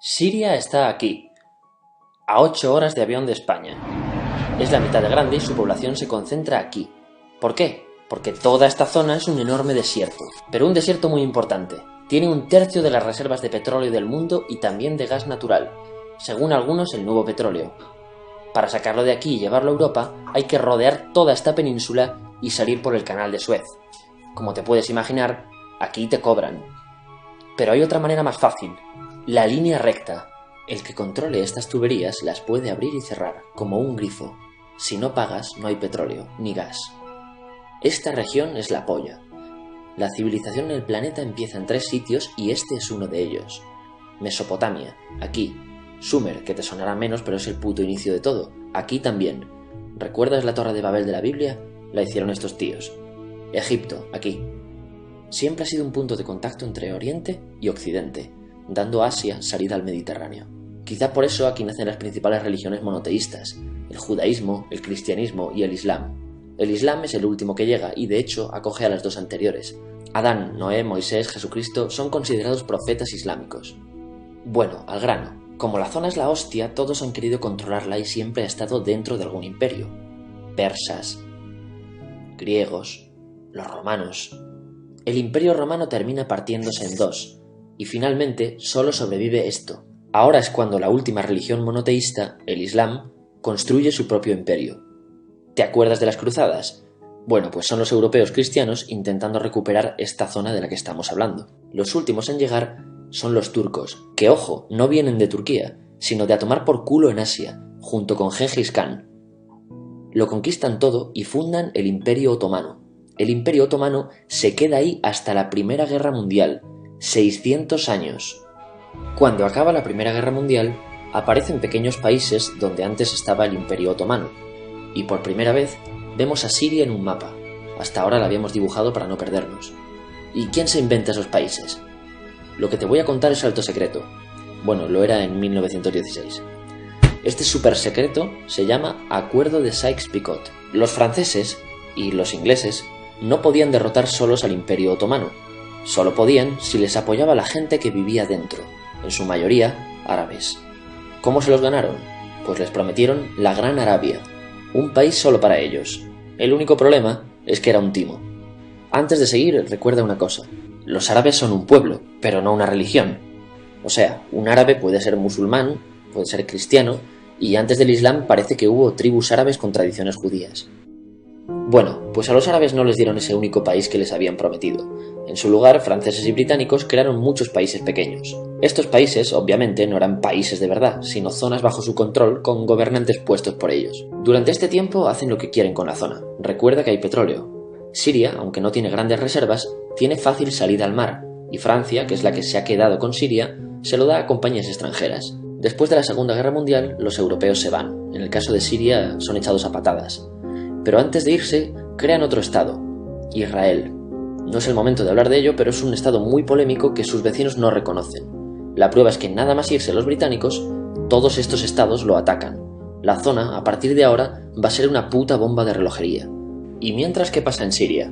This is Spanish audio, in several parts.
Siria está aquí, a 8 horas de avión de España. Es la mitad de grande y su población se concentra aquí. ¿Por qué? Porque toda esta zona es un enorme desierto, pero un desierto muy importante. Tiene 1/3 de las reservas de petróleo del mundo y también de gas natural, según algunos el nuevo petróleo. Para sacarlo de aquí y llevarlo a Europa, hay que rodear toda esta península y salir por el canal de Suez. Como te puedes imaginar, aquí te cobran. Pero hay otra manera más fácil, la línea recta. El que controle estas tuberías las puede abrir y cerrar, como un grifo. Si no pagas, no hay petróleo, ni gas. Esta región es la polla. La civilización en el planeta empieza en 3 sitios y este es uno de ellos. Mesopotamia, aquí. Sumer, que te sonará menos, pero es el puto inicio de todo. Aquí también. ¿Recuerdas la Torre de Babel de la Biblia? La hicieron estos tíos. Egipto, aquí. Siempre ha sido un punto de contacto entre Oriente y Occidente, dando a Asia salida al Mediterráneo. Quizá por eso aquí nacen las principales religiones monoteístas, el judaísmo, el cristianismo y el islam. El islam es el último que llega y de hecho acoge a las 2 anteriores. Adán, Noé, Moisés, Jesucristo son considerados profetas islámicos. Bueno, al grano. Como la zona es la hostia, todos han querido controlarla y siempre ha estado dentro de algún imperio. Persas, griegos, los romanos. El imperio romano termina partiéndose en 2, y finalmente solo sobrevive esto. Ahora es cuando la última religión monoteísta, el Islam, construye su propio imperio. ¿Te acuerdas de las cruzadas? Bueno, pues son los europeos cristianos intentando recuperar esta zona de la que estamos hablando. Los últimos en llegar son los turcos, que ojo, no vienen de Turquía, sino de a tomar por culo en Asia, junto con Gengis Khan. Lo conquistan todo y fundan el Imperio Otomano. El Imperio Otomano se queda ahí hasta la Primera Guerra Mundial, 600 años. Cuando acaba la Primera Guerra Mundial, aparecen pequeños países donde antes estaba el Imperio Otomano, y por primera vez vemos a Siria en un mapa. Hasta ahora la habíamos dibujado para no perdernos. ¿Y quién se inventa esos países? Lo que te voy a contar es alto secreto. Bueno, lo era en 1916. Este súper secreto se llama Acuerdo de Sykes-Picot. Los franceses y los ingleses no podían derrotar solos al Imperio Otomano. Solo podían si les apoyaba la gente que vivía dentro, en su mayoría árabes. ¿Cómo se los ganaron? Pues les prometieron la Gran Arabia, un país solo para ellos. El único problema es que era un timo. Antes de seguir, recuerda una cosa. Los árabes son un pueblo, pero no una religión. O sea, un árabe puede ser musulmán, puede ser cristiano, y antes del Islam parece que hubo tribus árabes con tradiciones judías. Bueno, pues a los árabes no les dieron ese único país que les habían prometido. En su lugar, franceses y británicos crearon muchos países pequeños. Estos países, obviamente, no eran países de verdad, sino zonas bajo su control con gobernantes puestos por ellos. Durante este tiempo hacen lo que quieren con la zona. Recuerda que hay petróleo. Siria, aunque no tiene grandes reservas, tiene fácil salida al mar, y Francia, que es la que se ha quedado con Siria, se lo da a compañías extranjeras. Después de la Segunda Guerra Mundial, los europeos se van. En el caso de Siria, son echados a patadas. Pero antes de irse, crean otro estado, Israel. No es el momento de hablar de ello, pero es un estado muy polémico que sus vecinos no reconocen. La prueba es que nada más irse los británicos, todos estos estados lo atacan. La zona, a partir de ahora, va a ser una puta bomba de relojería. ¿Y mientras qué pasa en Siria?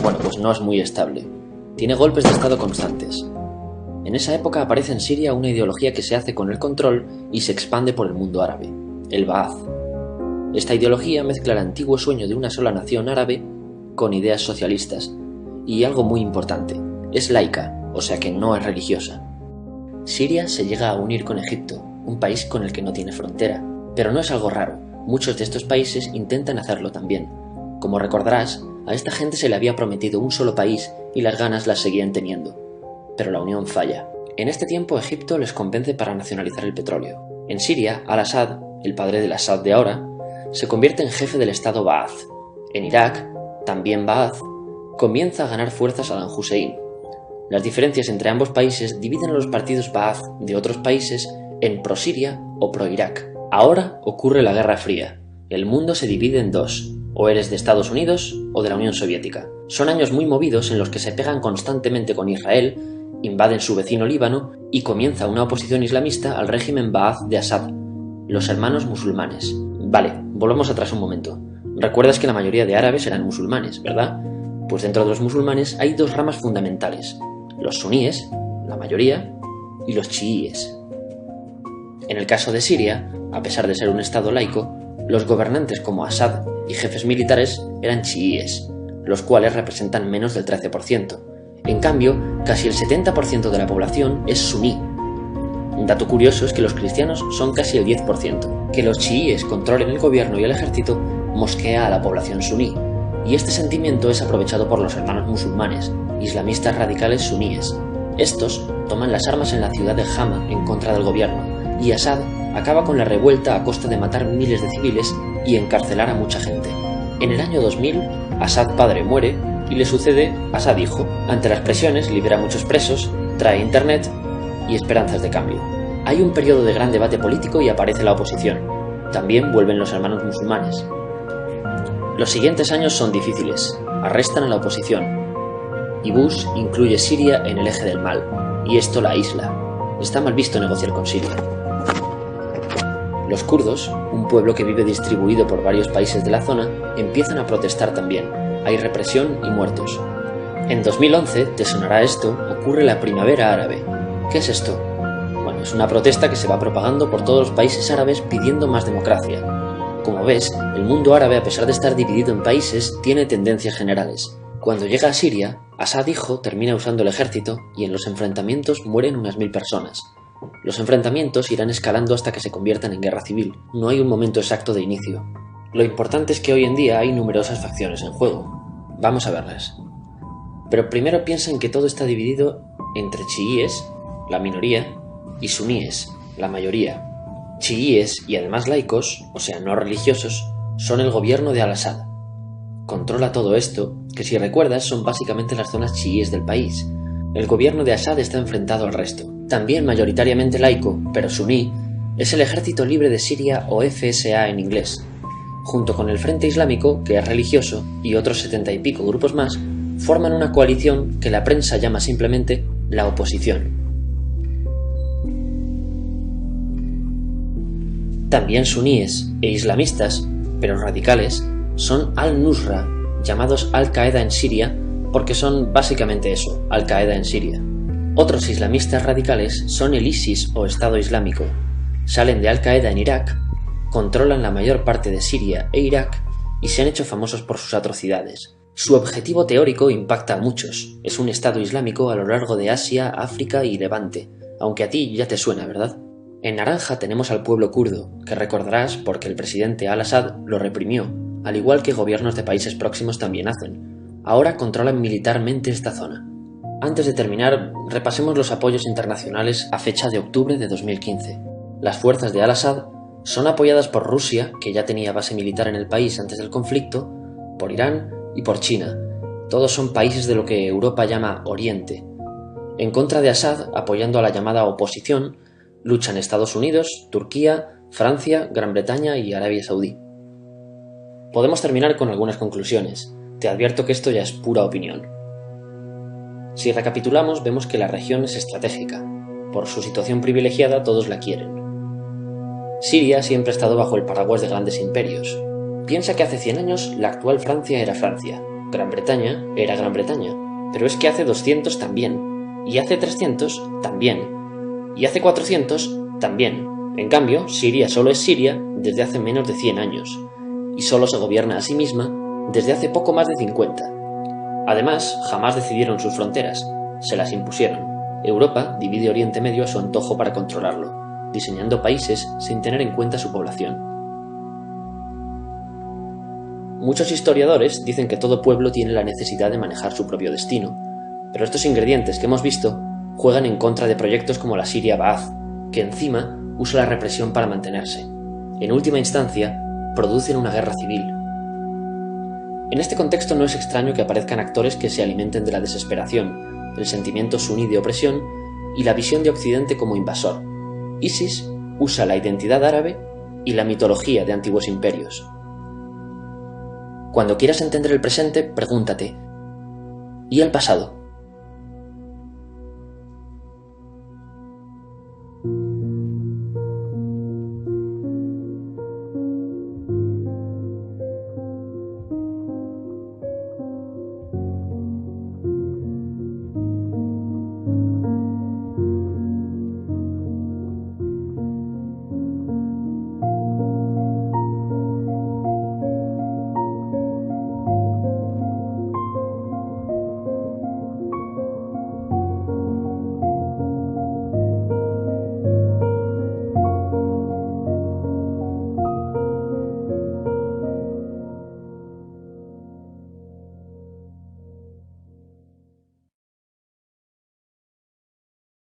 Bueno, pues no es muy estable. Tiene golpes de estado constantes. En esa época aparece en Siria una ideología que se hace con el control y se expande por el mundo árabe, el Ba'ath. Esta ideología mezcla el antiguo sueño de una sola nación árabe con ideas socialistas. Y algo muy importante, es laica, o sea que no es religiosa. Siria se llega a unir con Egipto, un país con el que no tiene frontera. Pero no es algo raro, muchos de estos países intentan hacerlo también. Como recordarás, a esta gente se le había prometido un solo país y las ganas las seguían teniendo. Pero la unión falla. En este tiempo Egipto les convence para nacionalizar el petróleo. En Siria, Al-Assad, el padre del Assad de ahora, se convierte en jefe del estado Ba'ath. En Irak, también Ba'ath, comienza a ganar fuerza Saddam Hussein. Las diferencias entre ambos países dividen a los partidos Ba'ath de otros países en pro-Siria o pro-Irak. Ahora ocurre la Guerra Fría. El mundo se divide en 2. O eres de Estados Unidos o de la Unión Soviética. Son años muy movidos en los que se pegan constantemente con Israel, invaden su vecino Líbano y comienza una oposición islamista al régimen Ba'ath de Assad, los hermanos musulmanes. Vale, volvamos atrás un momento. Recuerdas que la mayoría de árabes eran musulmanes, ¿verdad? Pues dentro de los musulmanes hay 2 ramas fundamentales, los suníes, la mayoría, y los chiíes. En el caso de Siria, a pesar de ser un estado laico, los gobernantes como Assad y jefes militares eran chiíes, los cuales representan menos del 13%. En cambio, casi el 70% de la población es suní. Un dato curioso es que los cristianos son casi el 10%. Que los chiíes controlen el gobierno y el ejército mosquea a la población suní, y este sentimiento es aprovechado por los hermanos musulmanes, islamistas radicales suníes. Estos toman las armas en la ciudad de Hama en contra del gobierno, y Assad acaba con la revuelta a costa de matar miles de civiles y encarcelar a mucha gente. En el año 2000, Assad padre muere y le sucede Assad hijo. Ante las presiones libera a muchos presos, trae internet y esperanzas de cambio. Hay un periodo de gran debate político y aparece la oposición. También vuelven los hermanos musulmanes. Los siguientes años son difíciles. Arrestan a la oposición. Y Bush incluye Siria en el eje del mal, y esto la aísla. Está mal visto negociar con Siria. Los kurdos, un pueblo que vive distribuido por varios países de la zona, empiezan a protestar también. Hay represión y muertos. En 2011, te sonará esto, ocurre la Primavera Árabe. ¿Qué es esto? Bueno, es una protesta que se va propagando por todos los países árabes pidiendo más democracia. Como ves, el mundo árabe, a pesar de estar dividido en países, tiene tendencias generales. Cuando llega a Siria, Assad hijo termina usando el ejército y en los enfrentamientos mueren unas 1000 personas. Los enfrentamientos irán escalando hasta que se conviertan en guerra civil. No hay un momento exacto de inicio. Lo importante es que hoy en día hay numerosas facciones en juego. Vamos a verlas. Pero primero piensa en que todo está dividido entre chiíes, la minoría, y suníes, la mayoría. Chiíes y además laicos, o sea no religiosos, son el gobierno de Al-Assad. Controla todo esto, que si recuerdas son básicamente las zonas chiíes del país. El gobierno de Assad está enfrentado al resto. También mayoritariamente laico, pero suní, es el Ejército Libre de Siria o FSA en inglés. Junto con el Frente Islámico, que es religioso, y otros 70 y pico grupos más, forman una coalición que la prensa llama simplemente la oposición. También suníes e islamistas, pero radicales, son Al-Nusra, llamados Al-Qaeda en Siria, porque son básicamente eso, Al-Qaeda en Siria. Otros islamistas radicales son el ISIS o Estado Islámico. Salen de Al-Qaeda en Irak, controlan la mayor parte de Siria e Irak y se han hecho famosos por sus atrocidades. Su objetivo teórico impacta a muchos. Es un Estado Islámico a lo largo de Asia, África y Levante, aunque a ti ya te suena, ¿verdad? En naranja tenemos al pueblo kurdo, que recordarás porque el presidente Al-Assad lo reprimió, al igual que gobiernos de países próximos también hacen. Ahora controlan militarmente esta zona. Antes de terminar, repasemos los apoyos internacionales a fecha de octubre de 2015. Las fuerzas de Al-Assad son apoyadas por Rusia, que ya tenía base militar en el país antes del conflicto, por Irán y por China. Todos son países de lo que Europa llama Oriente. En contra de Assad, apoyando a la llamada oposición, luchan Estados Unidos, Turquía, Francia, Gran Bretaña y Arabia Saudí. Podemos terminar con algunas conclusiones. Te advierto que esto ya es pura opinión. Si recapitulamos, vemos que la región es estratégica. Por su situación privilegiada, todos la quieren. Siria siempre ha estado bajo el paraguas de grandes imperios. Piensa que hace 100 años la actual Francia era Francia, Gran Bretaña era Gran Bretaña, pero es que hace 200 también, y hace 300 también, y hace 400 también. En cambio, Siria solo es Siria desde hace menos de 100 años, y solo se gobierna a sí misma desde hace poco más de 50. Además, jamás decidieron sus fronteras, se las impusieron. Europa divide Oriente Medio a su antojo para controlarlo, diseñando países sin tener en cuenta su población. Muchos historiadores dicen que todo pueblo tiene la necesidad de manejar su propio destino, pero estos ingredientes que hemos visto juegan en contra de proyectos como la Siria Ba'ath, que encima usa la represión para mantenerse. En última instancia, producen una guerra civil. En este contexto no es extraño que aparezcan actores que se alimenten de la desesperación, el sentimiento suní de opresión y la visión de Occidente como invasor. ISIS usa la identidad árabe y la mitología de antiguos imperios. Cuando quieras entender el presente, pregúntate: ¿y el pasado?